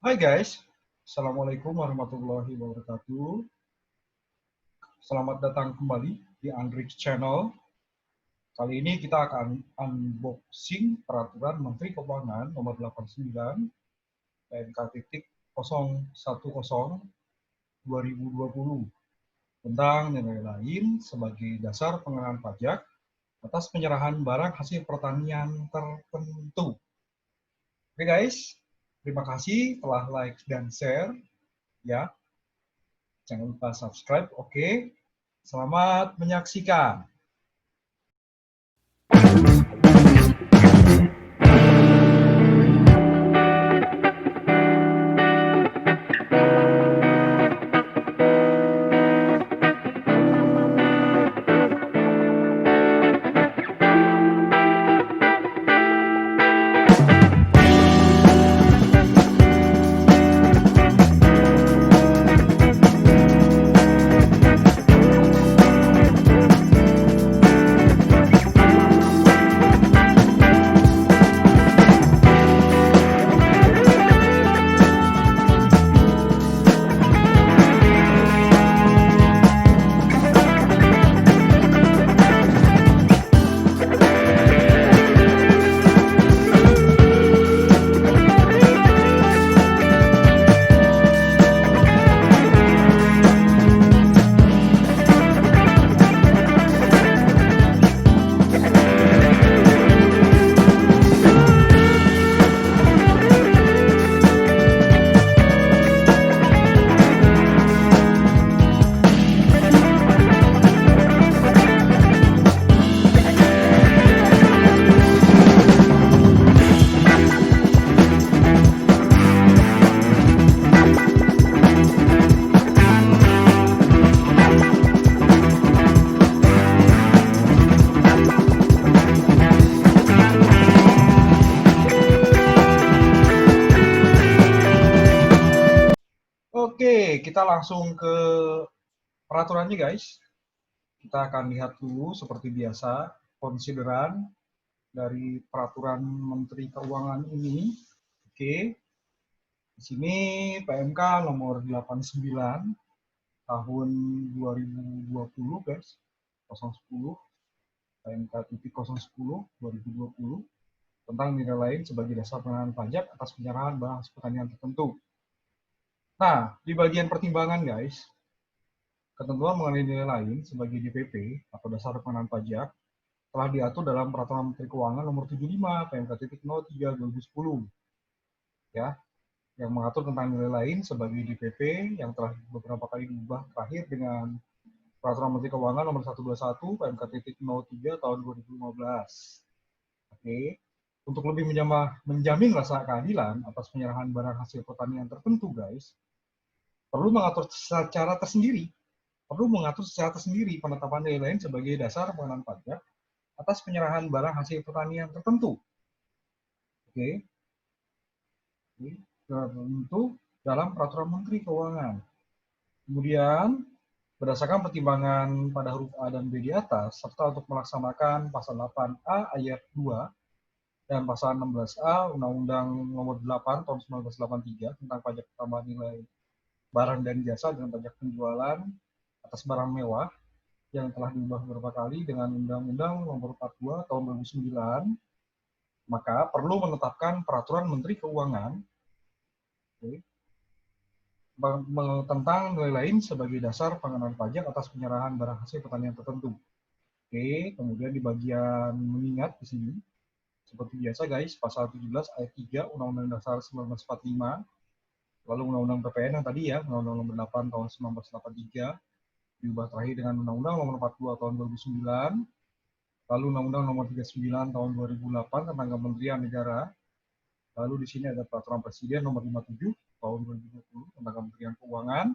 Hai guys, Assalamualaikum warahmatullahi wabarakatuh. Selamat datang kembali di Andrix Channel. Kali ini kita akan unboxing peraturan Menteri Keuangan nomor 89 PMK.010 2020 tentang nilai lain sebagai dasar pengenaan pajak atas penyerahan barang hasil pertanian tertentu. Oke guys, terima kasih telah like dan share ya. Jangan lupa subscribe, oke? Selamat menyaksikan. Oke, kita langsung ke peraturannya guys. Kita akan lihat dulu seperti biasa konsideran dari peraturan Menteri Keuangan ini. Oke, di sini PMK nomor 89 tahun 2020 guys, 010 PMK.010 2020 tentang nilai lain sebagai dasar pengenaan pajak atas penyerahan barang hasil pertanian tertentu. Nah, di bagian pertimbangan guys, ketentuan mengenai nilai lain sebagai DPP atau dasar pengenaan pajak telah diatur dalam Peraturan Menteri Keuangan nomor 75 PMK.03 2010 ya, yang mengatur tentang nilai lain sebagai DPP yang telah beberapa kali diubah terakhir dengan Peraturan Menteri Keuangan nomor 121 PMK.03 tahun 2015. Oke. Untuk lebih menjamin rasa keadilan atas penyerahan barang hasil pertanian tertentu, guys, perlu mengatur secara tersendiri penetapan nilai lain sebagai dasar pengenaan pajak atas penyerahan barang hasil pertanian tertentu. Oke. Tertentu dalam peraturan Menteri Keuangan. Kemudian, berdasarkan pertimbangan pada huruf A dan B di atas, serta untuk melaksanakan pasal 8A ayat 2 dan pasal 16A Undang-Undang Nomor 8 Tahun 1983 tentang pajak tambahan nilai barang dan jasa dengan pajak penjualan atas barang mewah yang telah diubah beberapa kali dengan Undang-Undang Nomor 42 Tahun 2009, maka perlu menetapkan peraturan Menteri Keuangan tentang nilai lain sebagai dasar pengenaan pajak atas penyerahan barang hasil pertanian tertentu. Oke, kemudian di bagian mengingat di sini, seperti biasa guys, pasal 17 ayat 3 Undang-Undang Dasar 1945, lalu Undang-Undang PPN yang tadi ya, Undang-Undang Nomor 8 tahun 1983, diubah terakhir dengan Undang-Undang Nomor 42 tahun 2009, lalu Undang-Undang Nomor 39 tahun 2008 tentang Kementerian Negara, lalu di sini ada Peraturan Presiden Nomor 57 tahun 2020 tentang Kementerian Keuangan,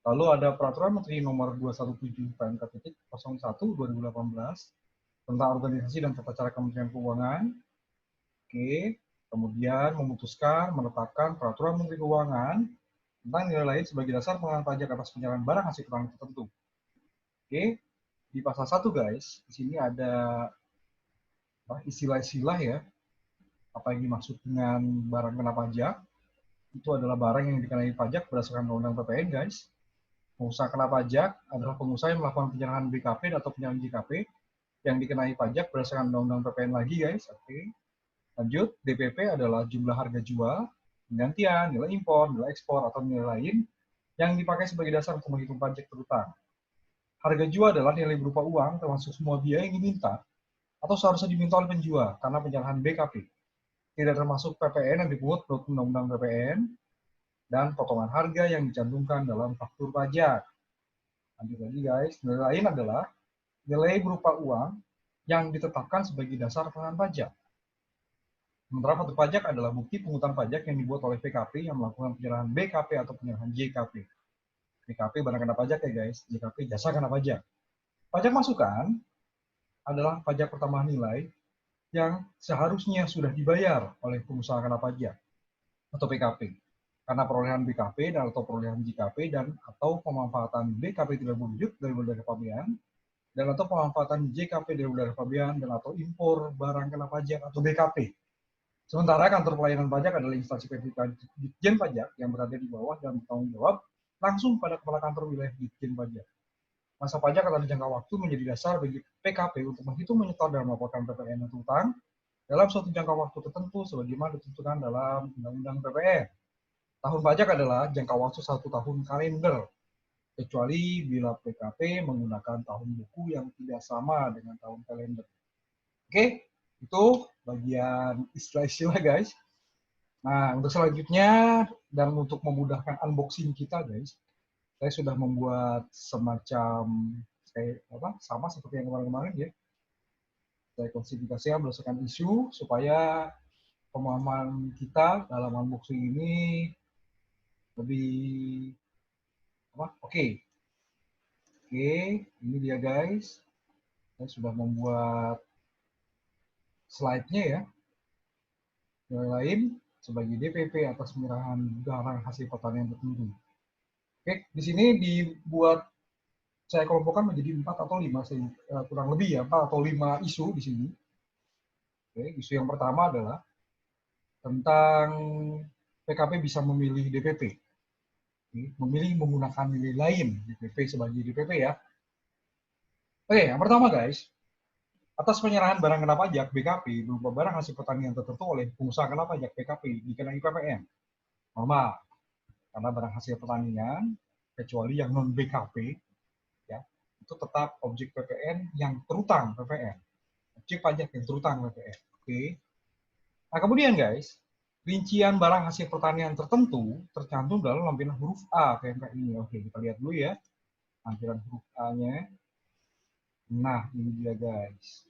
lalu ada Peraturan Menteri Nomor 217 PMK.01 2018 tentang organisasi dan tata cara Kementerian Keuangan. Oke, kemudian memutuskan menetapkan Peraturan Menteri Keuangan tentang nilai lain sebagai dasar pengenaan pajak atas penyerahan barang hasil pertanian tertentu. Oke, di pasal 1 guys, di sini ada istilah-istilah ya, apa yang dimaksud dengan barang kena pajak. itu adalah barang yang dikenai pajak berdasarkan Undang-Undang PPN, guys. Pengusaha kena pajak adalah pengusaha yang melakukan penyerahan BKP atau penyerahan JKP yang dikenai pajak berdasarkan Undang-Undang PPN lagi, guys. Oke. Lanjut, DPP adalah jumlah harga jual, penggantian, nilai impor, nilai ekspor, atau nilai lain yang dipakai sebagai dasar untuk menghitung pajak terutang. Harga jual adalah nilai berupa uang termasuk semua biaya yang diminta atau seharusnya diminta oleh penjual karena penyerahan BKP. Tidak termasuk PPN yang dipungut menurut Undang-Undang PPN dan potongan harga yang dicantumkan dalam faktur pajak. Lanjut lagi guys, nilai lain adalah nilai berupa uang yang ditetapkan sebagai dasar pengenaan pajak. Sementara faktur pajak adalah bukti pungutan pajak yang dibuat oleh PKP yang melakukan penyerahan BKP atau penyerahan JKP. BKP barang kena pajak ya guys, JKP jasa kena pajak. Pajak masukan adalah pajak pertambahan nilai yang seharusnya sudah dibayar oleh pengusaha kena pajak atau PKP karena perolehan BKP dan atau perolehan JKP dan atau pemanfaatan BKP tidak berwujud dari Daerah Pabean dan atau pemanfaatan JKP dari Daerah Pabean dan atau impor barang kena pajak atau BKP. Sementara kantor pelayanan pajak adalah instansi verifikasi Ditjen Pajak yang berada di bawah dan bertanggung jawab langsung pada kepala kantor wilayah Ditjen Pajak. Masa pajak atau jangka waktu menjadi dasar bagi PKP untuk menghitung, menyetor, dan melaporkan PPN atau utang dalam suatu jangka waktu tertentu sebagaimana ditentukan dalam Undang-Undang PPN. Tahun pajak adalah jangka waktu 1 tahun kalender, kecuali bila PKP menggunakan tahun buku yang tidak sama dengan tahun kalender. Oke, itu bagian istilah-istilah guys. Nah, untuk selanjutnya dan untuk memudahkan unboxing kita guys, saya sudah membuat semacam sama seperti yang kemarin-kemarin ya. Saya klasifikasikan berdasarkan isu supaya pemahaman kita dalam unboxing ini lebih Oke, ini dia guys. Saya sudah membuat slide-nya ya. Yang lain sebagai DPP atas penyerahan barang hasil pertanian tertentu. Oke, di sini dibuat saya kelompokkan menjadi 4 atau 5, kurang lebih ya, 4 atau 5 isu di sini. Oke, isu yang pertama adalah tentang PKP bisa memilih DPP. Memilih menggunakan nilai lain DPP sebagai DPP ya. Oke, yang pertama guys, atas penyerahan barang kena pajak BKP berupa barang hasil pertanian tertentu oleh pengusaha kena pajak PKP dikenai PPN. Normal, karena barang hasil pertanian kecuali yang non BKP ya itu tetap objek PPN yang terutang PPN, objek pajak yang terutang PPN. Oke. Nah kemudian guys, rincian barang hasil pertanian tertentu tercantum dalam lampiran huruf A PMK ini. Oke, kita lihat dulu ya lampiran huruf A-nya. Nah ini dia guys.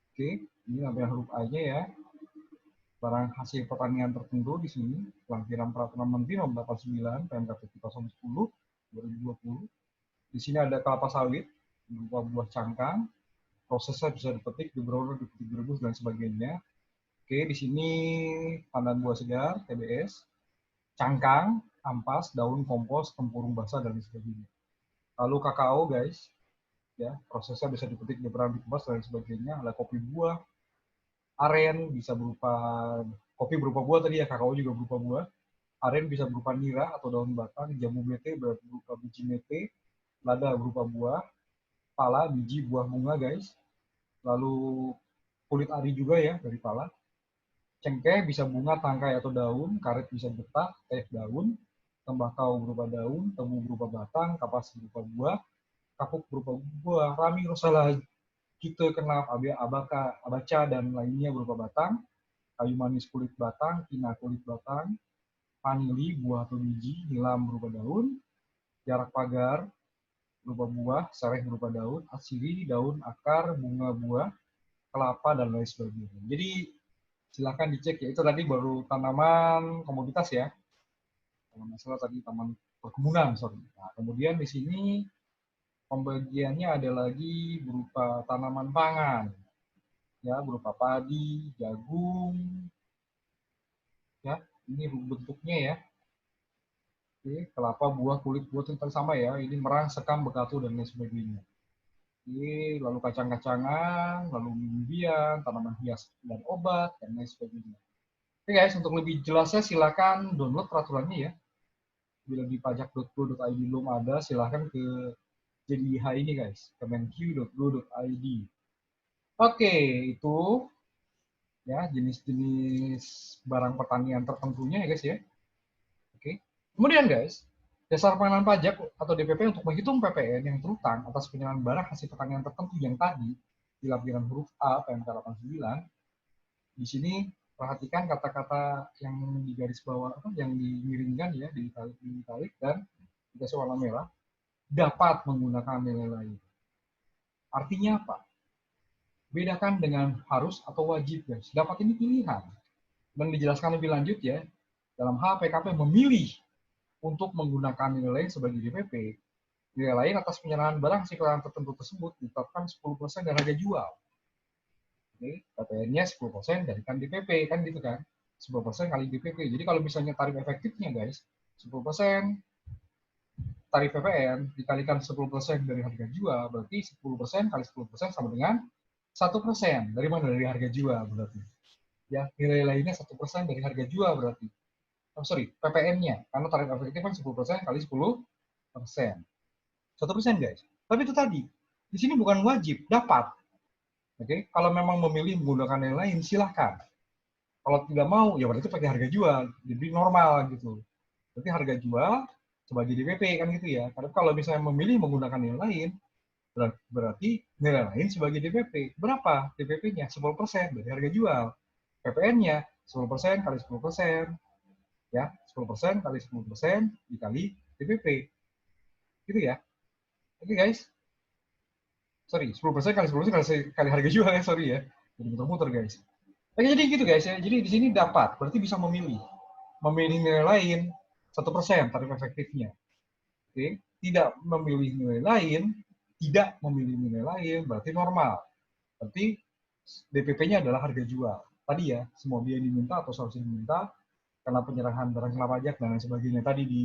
Oke, ini lampiran huruf A-nya ya. Barang hasil pertanian tertentu di sini, lampiran peraturan Menteri Nomor 89 PMK 10 2020. Di sini ada kelapa sawit berupa buah cangkang, prosesnya bisa dipetik, diberoleh, dipetik, direbus dan sebagainya. Oke, di sini pandan buah segar TBS, cangkang, ampas, daun, kompos, tempurung basah dan sebagainya. Lalu kakao guys, ya prosesnya bisa dipetik, diberoleh, dikemas dan sebagainya. Ada kopi buah, aren bisa berupa kopi berupa buah tadi ya, kakao juga berupa buah. Aren bisa berupa nira atau daun batang, jamu mete berupa biji mete, lada berupa buah, pala biji buah bunga guys. Lalu kulit ari juga ya dari pala. Cengkeh bisa bunga, tangkai atau daun, karet bisa getah, teh daun, tembakau berupa daun, tebu berupa batang, kapas berupa buah, kapuk berupa buah, rami, rosala, jute, kenaf, abaka, abaca dan lainnya berupa batang, kayu manis kulit batang, kina kulit batang, vanili buah atau biji, nilam berupa daun, jarak pagar berupa buah, sereh berupa daun, asiri, daun, akar, bunga buah, kelapa dan lain sebagainya. Jadi silakan dicek ya, itu tadi baru tanaman komoditas ya. Kalau nggak salah tadi taman perkebunan, sorry. Nah, kemudian di sini pembagiannya ada lagi berupa tanaman pangan, ya berupa padi, jagung, ya ini bentuknya ya. Oke, kelapa, buah, kulit buah itu sama ya. Ini merang, sekam, bekatu dan lain sebagainya. Oke, lalu kacang-kacangan, lalu umbi-umbian, tanaman hias dan obat dan lain sebagainya. Oke guys, untuk lebih jelasnya silakan download peraturannya ya. Bila di pajak.go.id belum ada, silakan ke JDIH ini guys, kemenq.go.id. Oke, itu ya jenis-jenis barang pertanian tertentunya ya guys ya. Oke. Kemudian guys, dasar pengenaan pajak atau DPP untuk menghitung PPN yang terutang atas penyerahan barang hasil pertanian tertentu yang tadi di lampiran huruf A PMK 89. Di sini perhatikan kata-kata yang di garis bawah yang dimiringkan ya, ditalik dan dikasih warna merah, dapat menggunakan nilai lain. Artinya apa? Bedakan dengan harus atau wajib guys. Dapat ini pilihan. Dan dijelaskan lebih lanjut ya, dalam hal PKP memilih untuk menggunakan nilai lain sebagai DPP, nilai lain atas penyerahan barang hasil kendaraan tertentu tersebut ditetapkan 10% dari harga jual. Oke, PPN-nya 10% dari kan DPP, kan gitu kan. 10% kali DPP. Jadi kalau misalnya tarif efektifnya guys, 10% tarif PPN dikalikan 10% dari harga jual, berarti 10% kali 10% sama dengan 1%. Dari mana? Dari harga jual berarti. Ya, nilai lainnya 1% dari harga jual berarti. Oh, sorry, PPN-nya. Karena tarif efektif kan 10% kali 10%. 1% guys. Tapi itu tadi, di sini bukan wajib, dapat. Oke, kalau memang memilih menggunakan yang lain, silahkan. Kalau tidak mau, ya berarti pakai harga jual, jadi normal gitu. Berarti harga jual sebagai DPP kan gitu ya. Karena kalau misalnya memilih menggunakan yang lain, berarti nilai lain sebagai DPP. Berapa DPP-nya? 10% dari harga jual. PPN-nya 10% kali 10%. Ya, 10% kali 10% dikali DPP. Gitu ya. Oke guys. Sorry, 10% kali 10% kali harga jual ya, sorry ya. Jadi muter-muter guys. Oke, jadi gitu guys ya. Jadi di sini dapat, berarti bisa memilih. Memilih nilai lain 1% tarif efektifnya. Oke, tidak memilih nilai lain, tidak memilih nilai lain, berarti normal. Berarti DPP-nya adalah harga jual. Tadi ya, semua biaya diminta atau seharusnya diminta karena penyerahan barang kena pajak dan lain sebagainya tadi di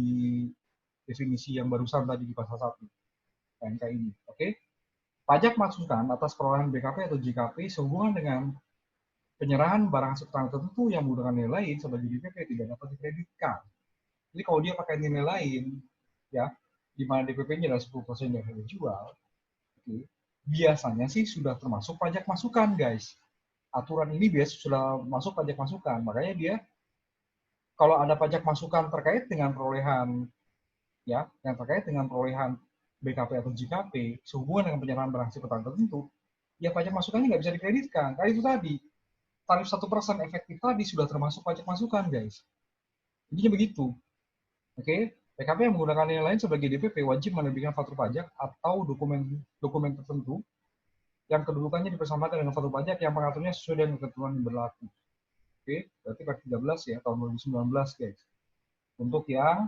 definisi yang barusan tadi di pasal 1 PMK ini. Oke. Pajak masukan atas perolehan BKP atau JKP sehubungan dengan penyerahan barang hasil tertentu yang menggunakan nilai lain sebagai DPP tidak dapat dikreditkan. Jadi kalau dia pakai nilai lain, ya, di mana DPP-nya adalah 10% dari harga jual, oke, biasanya sih sudah termasuk pajak masukan, guys. Aturan ini biasa sudah masuk pajak masukan, makanya dia kalau ada pajak masukan terkait dengan perolehan, ya, yang terkait dengan perolehan BKP atau JKP sehubungan dengan penyerahan barang hasil tertentu, ya pajak masukannya nggak bisa dikreditkan. Karena itu tadi, tarif 1% efektif tadi sudah termasuk pajak masukan, guys. Intinya begitu. Oke, PKP yang menggunakan nilai lain sebagai DPP wajib menerbitkan faktur pajak atau dokumen tertentu yang kedudukannya dipersamakan dengan faktur pajak yang pengaturnya sesuai dengan ketentuan yang berlaku. Oke, berarti Per 13 ya, tahun 2019, guys. Untuk yang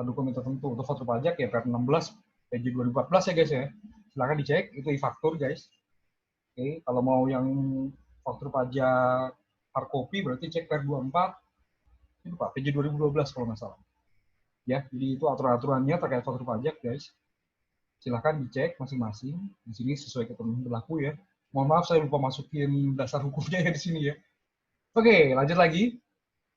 dokumen tertentu, untuk faktur pajak ya Per 16, PJ 2014 ya, guys ya. Silahkan dicek, itu e-faktur, guys. Oke, kalau mau yang faktur pajak hard copy berarti cek Per 24, itu Pak, PJ 2012 kalau nggak salah. Ya, jadi itu aturan-aturannya terkait faktur pajak, guys. Silahkan dicek masing-masing. Di sini sesuai ketentuan berlaku ya. Mohon maaf saya lupa masukin dasar hukumnya ya di sini ya. Oke, lanjut lagi.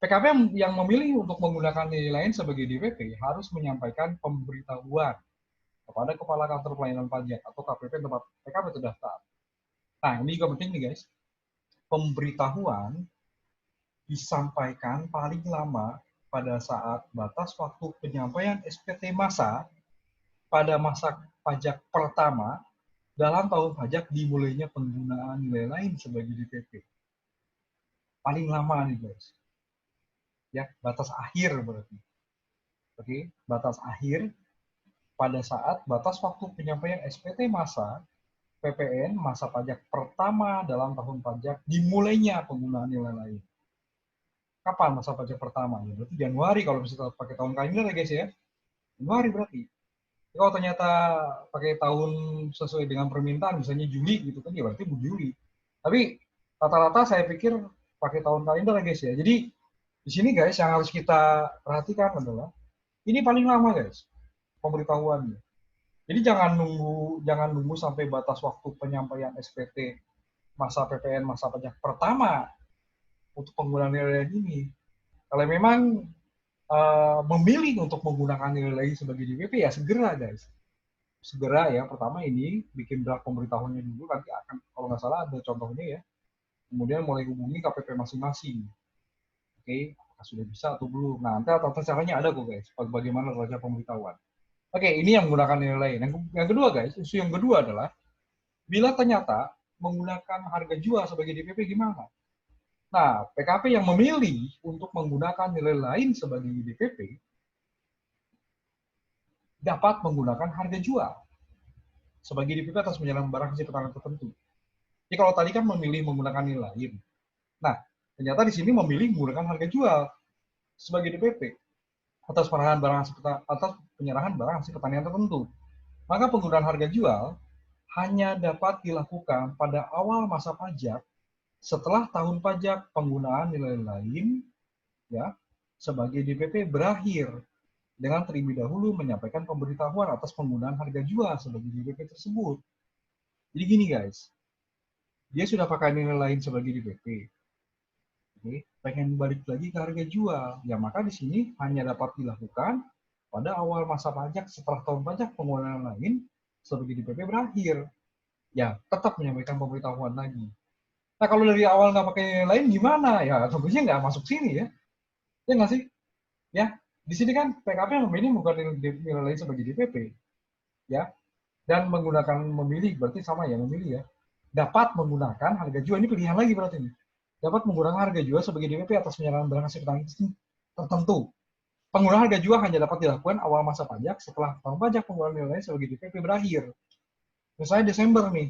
PKP yang memilih untuk menggunakan nilai lain sebagai DPP harus menyampaikan pemberitahuan kepada Kepala Kantor Pelayanan Pajak atau KPP tempat PKP terdaftar. Nah, ini juga penting nih guys. Pemberitahuan disampaikan paling lama pada saat batas waktu penyampaian SPT masa pada masa pajak pertama dalam tahun pajak dimulainya penggunaan nilai lain sebagai DPP. Paling lama nih guys. Ya, batas akhir berarti. Oke, batas akhir pada saat batas waktu penyampaian SPT masa PPN masa pajak pertama dalam tahun pajak dimulainya penggunaan nilai lain. Kapan masa pajak pertama? Ya, berarti Januari kalau misalnya pakai tahun kalender ya guys ya. Januari berarti. Jadi kalau ternyata pakai tahun sesuai dengan permintaan, misalnya Juli gitu kan, ya berarti Juli. Tapi rata-rata saya pikir pakai tahun kalender ya guys ya. Jadi di sini guys yang harus kita perhatikan adalah ini paling lama guys pemberitahuannya. Jadi jangan nunggu sampai batas waktu penyampaian SPT masa PPN masa pajak pertama untuk penggunaan nilai lain ini. Kalau memang memilih untuk menggunakan nilai lain sebagai DPP, ya segera guys. Segera ya, pertama ini bikin draft pemberitahuannya dulu, nanti akan, kalau nggak salah ada contohnya ya, kemudian mulai hubungi KPP masing-masing. Oke, apakah sudah bisa atau belum. Nah, nanti tata caranya ada kok guys, bagaimana tata pemberitahuan. Oke, ini yang menggunakan nilai lain. Yang kedua guys, isu yang kedua adalah, bila ternyata menggunakan harga jual sebagai DPP gimana? Nah, PKP yang memilih untuk menggunakan nilai lain sebagai DPP dapat menggunakan harga jual sebagai DPP atas penyerahan barang hasil petani tertentu. Jadi kalau tadi kan memilih menggunakan nilai lain. Nah, ternyata di sini memilih menggunakan harga jual sebagai DPP atas penyerahan barang hasil pertanian tertentu. Maka penggunaan harga jual hanya dapat dilakukan pada awal masa pajak setelah tahun pajak penggunaan nilai lain ya sebagai DPP berakhir, dengan terlebih dahulu menyampaikan pemberitahuan atas penggunaan harga jual sebagai DPP tersebut. Jadi gini guys, dia sudah pakai nilai lain sebagai DPP. Oke, pengen balik lagi ke harga jual, ya maka di sini hanya dapat dilakukan pada awal masa pajak setelah tahun pajak penggunaan lain sebagai DPP berakhir. Ya, tetap menyampaikan pemberitahuan lagi. Nah, kalau dari awal nggak pakai nilai lain gimana? Ya, tentunya nggak masuk sini ya. Ya nggak sih? Ya, di sini kan PKP memilih bukan nilai lain sebagai DPP. Ya, dan menggunakan memilih berarti sama ya, memilih ya, dapat menggunakan harga jual, ini pilihan lagi berarti ini, dapat menggunakan harga jual sebagai DPP atas penyerahan barang hasil petani tertentu. Penggunaan harga jual hanya dapat dilakukan awal masa pajak setelah tahun pajak penggunaan nilai sebagai DPP berakhir. Misalnya Desember nih,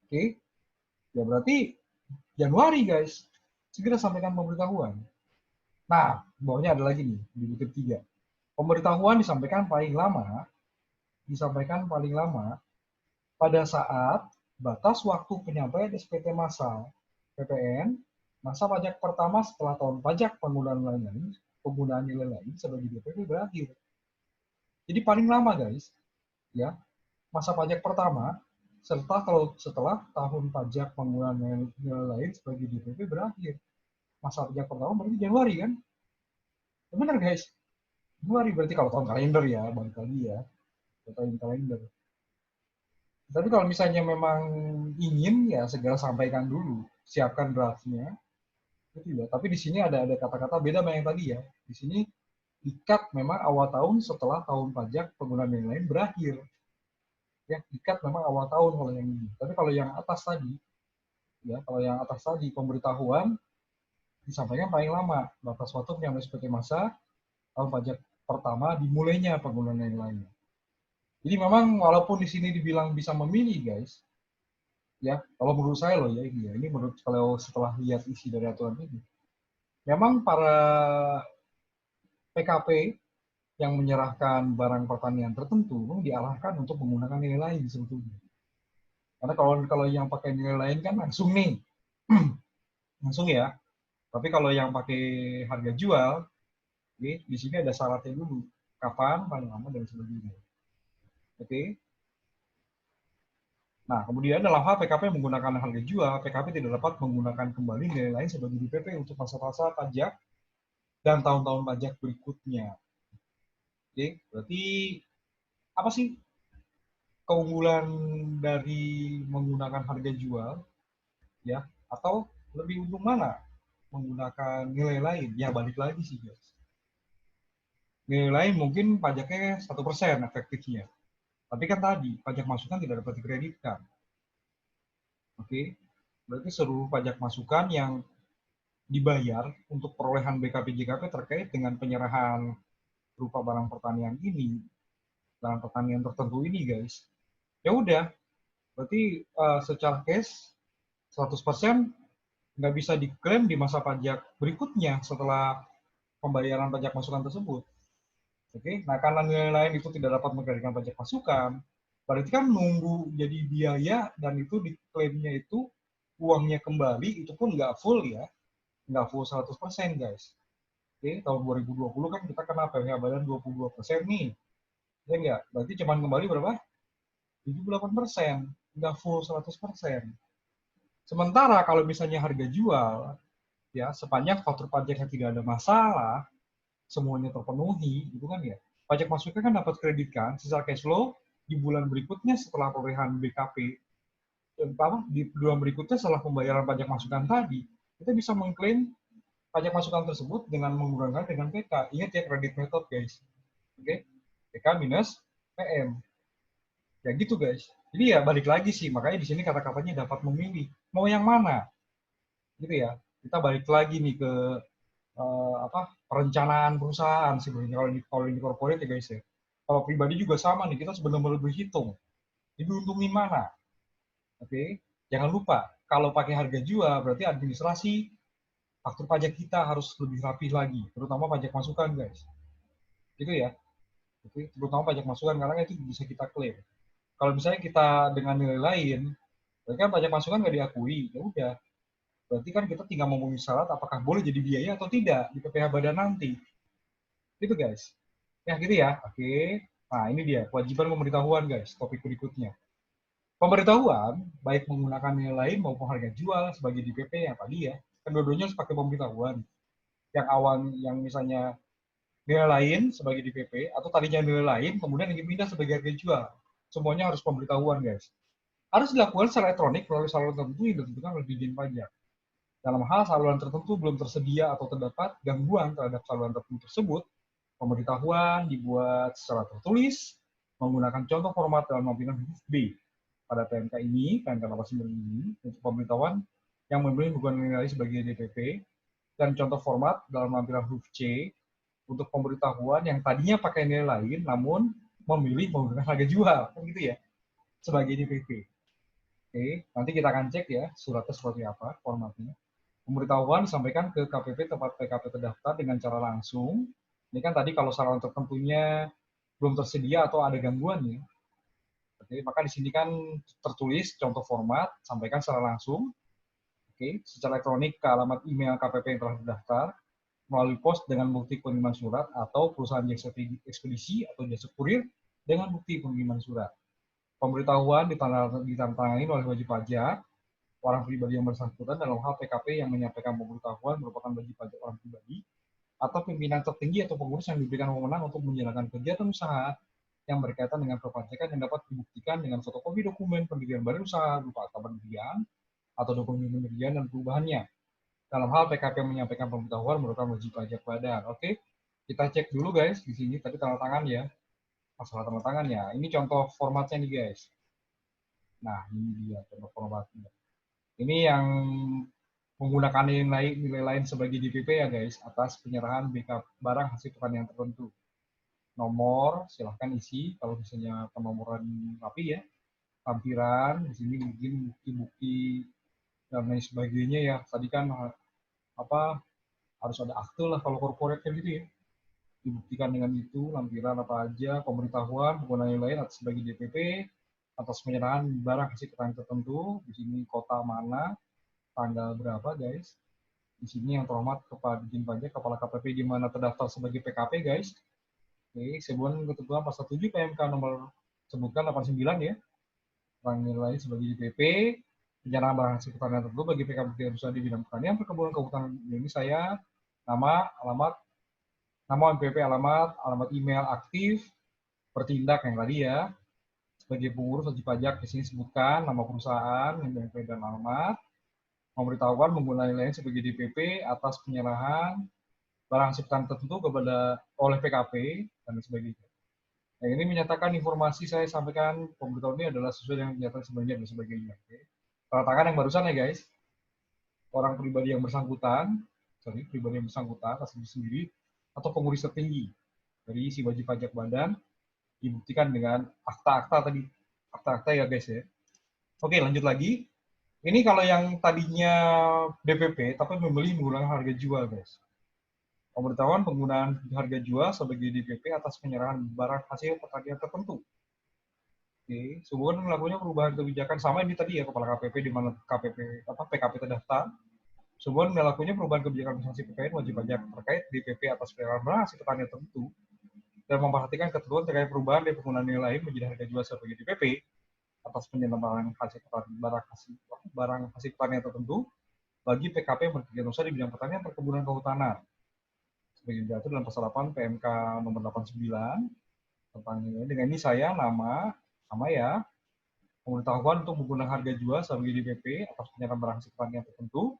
oke, ya berarti Januari guys, segera sampaikan pemberitahuan. Nah, bawahnya ada lagi nih di butir 3. Pemberitahuan disampaikan paling lama pada saat batas waktu penyampaian SPT massal PPN masa pajak pertama setelah tahun pajak penggunaan nilai lain sebagai DPP berakhir. Jadi paling lama guys, ya masa pajak pertama setelah tahun pajak penggunaan nilai lain sebagai DPP berakhir. Masa pajak pertama berarti Januari kan? Benar guys, Januari berarti kalau tahun kalender ya, balik lagi ya, tahun kalender. Tapi kalau misalnya memang ingin ya segera sampaikan dulu, siapkan draftnya, itu ya. Tapi di sini ada kata-kata beda sama yang tadi ya. Di sini ikat memang awal tahun setelah tahun pajak penggunaan yang lain berakhir. Ya, ikat memang awal tahun kalau yang ini. Tapi kalau yang atas tadi, ya kalau yang atas tadi pemberitahuan disampaikan paling lama batas waktu yang seperti masa tahun pajak pertama dimulainya penggunaan yang lain. Jadi memang walaupun di sini dibilang bisa memilih guys, ya kalau menurut saya loh ya ini menurut kalau setelah lihat isi dari aturan ini, memang para PKP yang menyerahkan barang pertanian tertentu diarahkan untuk menggunakan nilai lain sebetulnya. Karena kalau yang pakai nilai lain kan langsung nih, langsung ya. Tapi kalau yang pakai harga jual, di sini ada syaratnya dulu, kapan, paling lama dan sebagainya. Oke. Nah, kemudian dalam hal PKP menggunakan harga jual, PKP tidak dapat menggunakan kembali nilai lain sebagai DPP untuk masa-masa pajak dan tahun-tahun pajak berikutnya. Oke, berarti apa sih keunggulan dari menggunakan harga jual, ya? Atau lebih untung mana menggunakan nilai lain? Ya balik lagi sih guys. Nilai lain mungkin pajaknya 1% efektifnya. Tapi kan tadi pajak masukan tidak dapat dikreditkan. Oke, berarti seluruh pajak masukan yang dibayar untuk perolehan BKP-JKP terkait dengan penyerahan berupa barang pertanian ini, barang pertanian tertentu ini guys, ya udah, berarti secara cash 100% nggak bisa diklaim di masa pajak berikutnya setelah pembayaran pajak masukan tersebut. Oke, nah karena nilai lain itu tidak dapat mengkreditkan pajak masukan, berarti kan nunggu jadi biaya dan itu diklaimnya itu uangnya kembali itu pun nggak full ya, nggak full 100% guys. Oke, tahun 2020 kan kita kena PPh badan 22% nih. Ya enggak? Berarti cuma kembali berapa? 78%, nggak full 100%. Sementara kalau misalnya harga jual, ya, sepanjang faktur pajaknya tidak ada masalah, semuanya terpenuhi, gitu kan ya. Pajak masukan kan dapat kreditkan secara cash flow di bulan berikutnya setelah perolehan BKP, di bulan berikutnya setelah pembayaran pajak masukan tadi, kita bisa mengklaim pajak masukan tersebut dengan menggunakan dengan PK. Ingat ya, kredit method guys. Oke, PK minus PM. Ya gitu guys. Jadi ya balik lagi sih, makanya di sini kata-katanya dapat memilih mau yang mana, gitu ya. Kita balik lagi nih ke perencanaan perusahaan sebenarnya kalau di corporate ya guys ya. Kalau pribadi juga sama nih, kita sebenarnya berhitung diuntungin mana. Oke, jangan lupa kalau pakai harga jual berarti administrasi faktur pajak kita harus lebih rapi lagi, terutama pajak masukan guys. Gitu ya. Oke, terutama pajak masukan karena itu bisa kita klaim. Kalau misalnya kita dengan nilai lain, berarti kan pajak masukan nggak diakui, ya udah. Berarti kan kita tinggal memenuhi syarat apakah boleh jadi biaya atau tidak di PPh Badan nanti. Gitu guys. Ya gitu ya. Oke. Nah ini dia kewajiban pemberitahuan guys. Topik berikutnya. Pemberitahuan baik menggunakan nilai lain maupun harga jual sebagai DPP yang tadi ya. Kedua-duanya harus pakai pemberitahuan. Yang awal yang misalnya nilai lain sebagai DPP atau tadinya nilai lain kemudian ingin pindah sebagai harga jual. Semuanya harus pemberitahuan guys. Harus dilakukan secara elektronik melalui saluran tertentu yang ditentukan oleh Dirjen Pajak. Dalam hal saluran tertentu belum tersedia atau terdapat gangguan terhadap saluran tertentu tersebut, pemberitahuan dibuat secara tertulis menggunakan contoh format dalam lampiran huruf B. Pada PMK ini, PMK 89 ini, untuk pemberitahuan yang memilih hubungan nilai sebagai DPP, dan contoh format dalam lampiran huruf C untuk pemberitahuan yang tadinya pakai nilai lain, namun memilih menggunakan harga jual, kan gitu ya, sebagai DPP. Oke, nanti kita akan cek ya suratnya seperti apa formatnya. Pemberitahuan disampaikan ke KPP tempat PKP terdaftar dengan cara langsung. Ini kan tadi kalau saluran tertentunya belum tersedia atau ada gangguan ya. Oke, maka di sini kan tertulis contoh format, sampaikan secara langsung. Oke, secara elektronik ke alamat email KPP yang telah terdaftar, melalui pos dengan bukti pengiriman surat atau perusahaan jasa ekspedisi atau jasa kurir dengan bukti pengiriman surat. Pemberitahuan ditandatangani oleh wajib pajak orang pribadi yang bersangkutan dalam hal PKP yang menyampaikan pemberitahuan merupakan wajib pajak orang pribadi atau pimpinan tertinggi atau pengurus yang diberikan wewenang untuk menjalankan kegiatan usaha yang berkaitan dengan perpajakan yang dapat dibuktikan dengan fotokopi dokumen pendirian badan usaha berupa akta pendirian atau dokumen pendirian dan perubahannya. Dalam hal PKP yang menyampaikan pemberitahuan merupakan wajib pajak badan. Oke, kita cek dulu guys di sini tadi tanda tangan ya. Masalah tanda tangan ya. Ini contoh formatnya nih guys. Nah, ini dia contoh formatnya. Ini yang menggunakan nilai lain sebagai DPP ya guys, atas penyerahan BK barang hasil pertanian tertentu. Nomor, silahkan isi kalau misalnya penomoran rapi ya. Lampiran, di sini mungkin bukti-bukti dan lain sebagainya ya. Tadi kan harus ada akte lah kalau corporate kan gitu ya. Dibuktikan dengan itu, lampiran apa aja, pemberitahuan, penggunaan lain atas sebagai DPP, atas penyerahan barang hasil pertanian tertentu, di sini kota mana, tanggal berapa guys. Di sini yang terhormat Kepala Dirjen Pajak, Kepala KPP di mana terdaftar sebagai PKP guys. Oke, sebelum ketentuan pasal 7 PMK nomor sebutkan 89 ya. Tentang nilai sebagai DPP, penyerahan barang hasil pertanian tertentu bagi PKP yang usaha di bidang pertanian, perkebunan, kehutanan. Ini saya nama, alamat, nama MPP, alamat email aktif, bertindak yang tadi ya. Sebagai pengurus wajib pajak di sini sebutkan nama perusahaan, MPP dan alamat. Pemberitahuan menggunakan lain sebagai DPP atas penyerahan barang hasil tertentu kepada oleh PKP dan sebagainya. Nah, ini menyatakan informasi saya sampaikan pemberitahuan ini adalah sesuai dengan kenyataan sebenarnya dan sebagainya. Tanda tangan yang barusan ya guys. Orang pribadi yang bersangkutan, pribadi yang bersangkutan atas diri sendiri atau pengurus tertinggi dari si wajib pajak badan dibuktikan dengan akta-akta tadi, akta-akta ya guys ya. Oke, lanjut lagi. Ini kalau yang tadinya DPP tapi memilih menggunakan harga jual guys. Pemberitahuan penggunaan harga jual sebagai DPP atas penyerahan barang hasil pertanian tertentu. Oke, sebelum melakukan perubahan kebijakan sama ini tadi ya kepala KPP di mana PKP terdaftar. Sebelum melakukan perubahan kebijakan administrasi PPN wajib pajak terkait DPP atas penyerahan barang hasil pertanian tertentu dan memperhatikan ketentuan terkait perubahan dari penggunaan nilai lain menjadi harga jual sebagai DPP atas penyerahan barang hasil pertanian tertentu bagi PKP yang berkegiatan usaha di bidang pertanian, perkebunan, kehutanan. Sebagai diatur dalam pasal 8 PMK nomor 89 tentang ini. Dengan ini saya nama ya, pemberitahuan untuk menggunakan harga jual sebagai DPP atas penyerahan barang hasil pertanian tertentu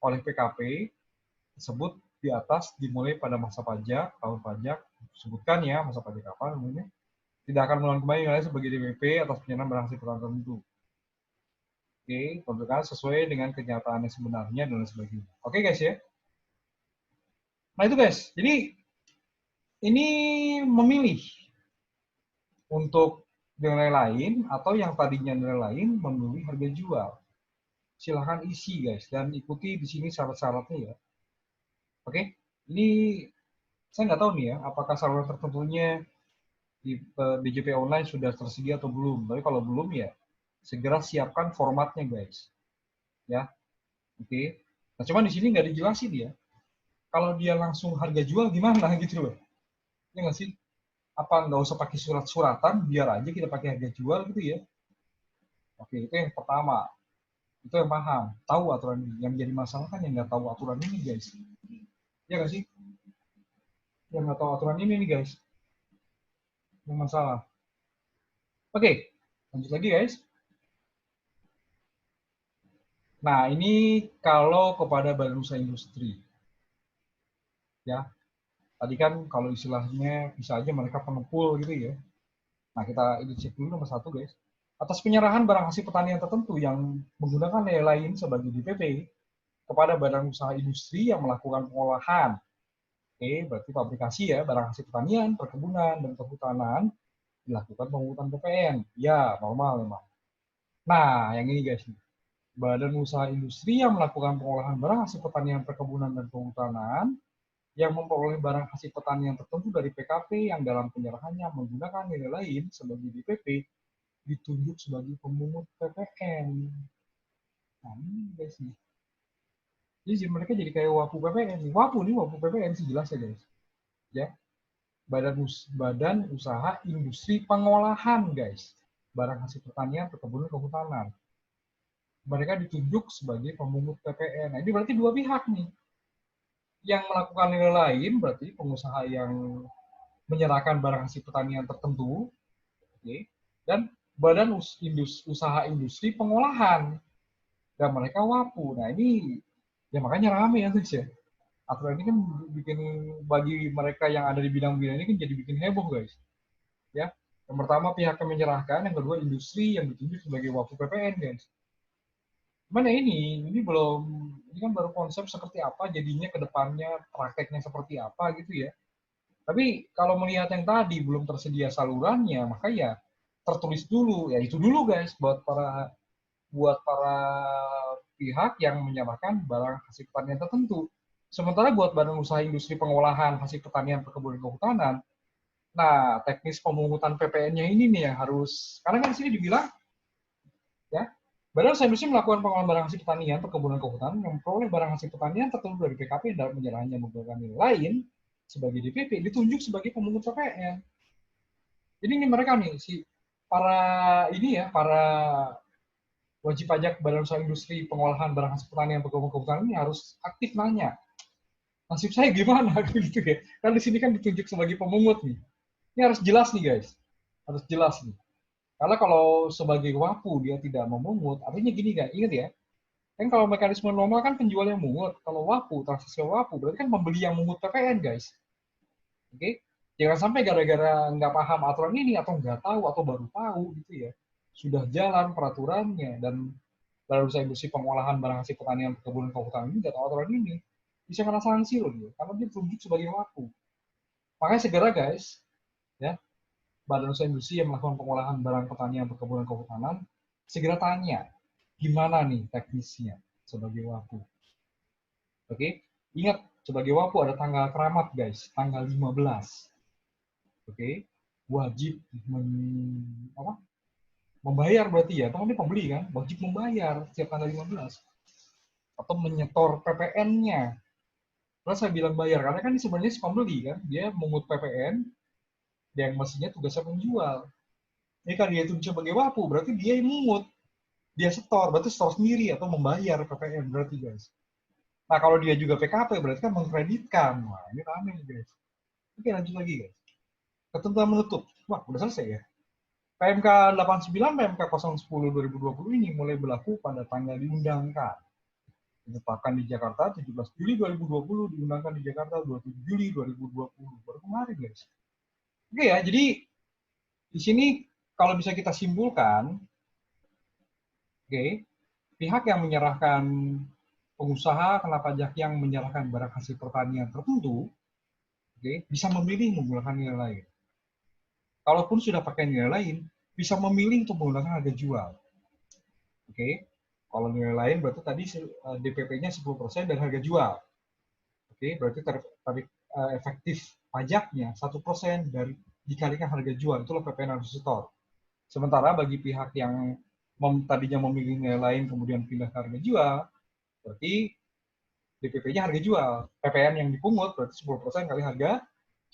oleh PKP tersebut di atas dimulai pada masa pajak, tahun pajak, sebutkan ya masa pajak kapan namanya, tidak akan mengulang kembali nilai sebagai DPP atas penyerahan barang hasil pertanian tertentu. Oke, tentukan sesuai dengan kenyataan yang sebenarnya dan lain sebagainya. Oke guys ya. Nah itu guys, jadi ini memilih untuk nilai lain atau yang tadinya nilai lain memilih harga jual. Silahkan isi guys dan ikuti di sini syarat-syaratnya ya. Oke, ini saya nggak tahu nih ya, apakah saluran tertentunya di BJP online sudah tersedia atau belum. Tapi kalau belum ya, segera siapkan formatnya guys. Ya, oke. Nah, cuman di sini nggak dijelasin ya. Kalau dia langsung harga jual gimana gitu loh. Ya nggak sih? Apa nggak usah pakai surat-suratan, biar aja kita pakai harga jual gitu ya. Oke, itu yang pertama. Itu yang paham, tahu aturan ini. Yang jadi masalah kan yang nggak tahu aturan ini guys. Ya nggak sih? Yang nggak tahu aturan ini nih guys. Yang masalah. Oke, lanjut lagi guys. Nah, ini kalau kepada badan usaha industri. Ya, tadi kan kalau istilahnya bisa aja mereka pengepul gitu ya. Nah, kita ini cek dulu nomor 1 guys. Atas penyerahan barang hasil pertanian tertentu yang menggunakan nilai lain sebagai DPP kepada badan usaha industri yang melakukan pengolahan. Oke, berarti fabrikasi ya, barang hasil pertanian, perkebunan, dan kehutanan dilakukan pemungutan PPN. Ya, normal memang. Nah, yang ini guys. Badan usaha industri yang melakukan pengolahan barang hasil pertanian, perkebunan, dan kehutanan yang memperoleh barang hasil pertanian tertentu dari PKP yang dalam penyerahannya menggunakan nilai lain sebagai DPP ditunjuk sebagai pemungut PPN. Nah, ini guys nih. Jadi mereka jadi kayak wapu PPN. Wapu PPN sih jelas ya guys. Ya, badan usaha industri pengolahan guys. Barang hasil pertanian, perkebunan, kehutanan. Mereka ditunjuk sebagai pemungut PPN. Nah, ini berarti dua pihak nih. Yang melakukan nilai lain berarti pengusaha yang menyerahkan barang hasil pertanian tertentu, okay, dan badan usaha industri pengolahan, dan mereka wapu. Nah ini ya makanya rame ya guys ya. Aturan ini kan bikin bagi mereka yang ada di bidang-bidang ini kan jadi bikin heboh guys. Ya, yang pertama pihak yang menyerahkan, yang kedua industri yang ditunjuk sebagai wapu PPN guys. Cuman ya ini belum, ini kan baru konsep seperti apa jadinya ke depannya, prakteknya seperti apa gitu ya. Tapi kalau melihat yang tadi belum tersedia salurannya, maka ya tertulis dulu, ya itu dulu guys buat para pihak yang menyerahkan barang hasil pertanian tertentu. Sementara buat badan usaha industri pengolahan hasil pertanian, perkebunan, kehutanan, nah teknis pemungutan PPN-nya ini nih yang harus, karena kan di sini dibilang ya, badan usaha industri melakukan pengolahan barang hasil pertanian, perkebunan, kehutanan yang memperoleh barang hasil pertanian tertentu dari PKP dalam penyerahannya menggunakan nilai lain sebagai DPP ditunjuk sebagai pemungut PPN. Jadi ini mereka nih para wajib pajak badan usaha industri pengolahan barang hasil pertanian perkebunan kehutanan ini harus aktif nanya nasib saya gimana gitu ya. Kan di sini kan ditunjuk sebagai pemungut nih. Ini harus jelas nih guys, harus jelas nih. Karena kalau sebagai wapu dia tidak memungut, artinya gini guys, ingat ya, kan kalau mekanisme normal kan penjual yang mungut, kalau wapu, transaksi wapu, berarti kan pembeli yang mungut PPN guys. Oke, jangan sampai gara-gara nggak paham aturan ini atau nggak tahu atau baru tahu gitu ya, sudah jalan peraturannya dan badan usaha industri pengolahan barang hasil pertanian perkebunan kehutanan ini nggak tahu aturan ini, bisa kena sanksi loh dia, karena dia ditunjuk sebagai wapu. Makanya segera guys, ya, badan usaha industri yang melakukan pengolahan barang pertanian perkebunan kehutanan segera tanya gimana nih teknisnya sebagai wapu. Oke, ingat sebagai wapu ada tanggal keramat guys, tanggal 15. Oke, wajib membayar berarti ya, kan dia pembeli kan, wajib membayar setiap tanggal 15 atau menyetor PPN-nya. Terus saya bilang bayar karena kan sebenarnya si pembeli kan, dia mengut PPN yang mestinya tugasnya penjual. Ini kan dia itu sebagai wapu, berarti dia yang mengut, dia setor, berarti setor sendiri atau membayar PPN berarti guys. Nah, kalau dia juga PKP, berarti kan mengkreditkan. Wah, ini rame nih, guys. Oke, lanjut lagi, guys. Ketentuan menutup. Wah, udah selesai ya. PMK 89, PMK 010 2020 ini mulai berlaku pada tanggal diundangkan. Ditetapkan di Jakarta 17 Juli 2020, diundangkan di Jakarta 27 Juli 2020. Baru kemarin, guys. Oke ya, jadi di sini kalau bisa kita simpulkan, oke, pihak yang menyerahkan pengusaha kena pajak yang menyerahkan barang hasil pertanian tertentu, oke, bisa memilih menggunakan nilai lain. Kalaupun sudah pakai nilai lain, bisa memilih untuk menggunakan harga jual. Oke, kalau nilai lain berarti tadi DPP-nya 10% dari harga jual. Oke, berarti tarif efektif pajaknya 1% dari dikalikan harga jual, itulah PPN harus setor. Sementara bagi pihak yang tadinya memilih nilai lain kemudian pindah ke harga jual, berarti DPP-nya harga jual. PPN yang dipungut berarti 10% kali harga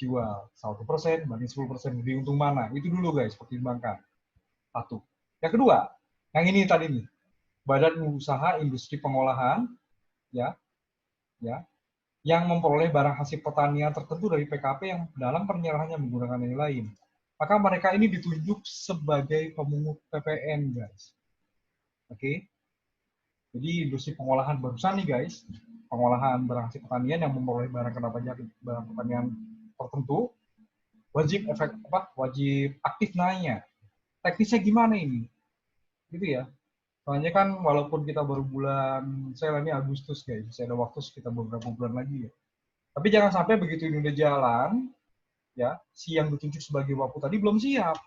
jual. 1% banding 10%. Lebih untung mana? Itu dulu guys, pertimbangkan. Satu. Yang kedua, yang ini tadi nih. Badan Usaha Industri Pengolahan, ya, yang memperoleh barang hasil pertanian tertentu dari PKP yang dalam penyerahannya menggunakan nilai lain. Maka mereka ini ditunjuk sebagai pemungut PPN, guys. Oke. Jadi industri pengolahan barusan nih, guys. Pengolahan barang hasil pertanian yang memperoleh barang kena pajak barang pertanian tertentu, wajib aktif nanya. Teknisnya gimana ini? Gitu ya. Soalnya kan walaupun kita baru bulan, saya ini Agustus guys, saya ada waktu sekitar beberapa bulan lagi ya. Tapi jangan sampai begitu ini udah jalan, ya, si yang ditunjuk sebagai WAPU tadi belum siap.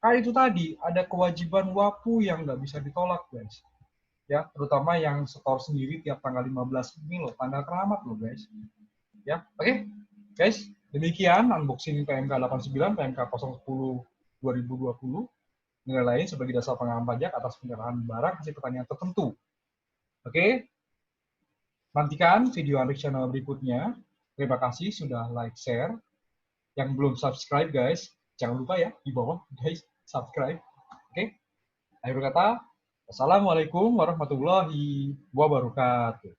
Kayak itu tadi, ada kewajiban WAPU yang nggak bisa ditolak guys. Ya, terutama yang setor sendiri tiap tanggal 15 ini loh, tanggal keramat loh guys. Ya, oke, guys, demikian unboxing PMK 89, PMK 010 2020, nilai lain sebagai dasar pengampunan pajak atas penyerahan barang hasil pertanian tertentu. Oke, nantikan video Andrik channel berikutnya. Terima kasih sudah like, share. Yang belum subscribe guys, jangan lupa ya di bawah guys subscribe. Oke, akhir kata, wassalamualaikum warahmatullahi wabarakatuh.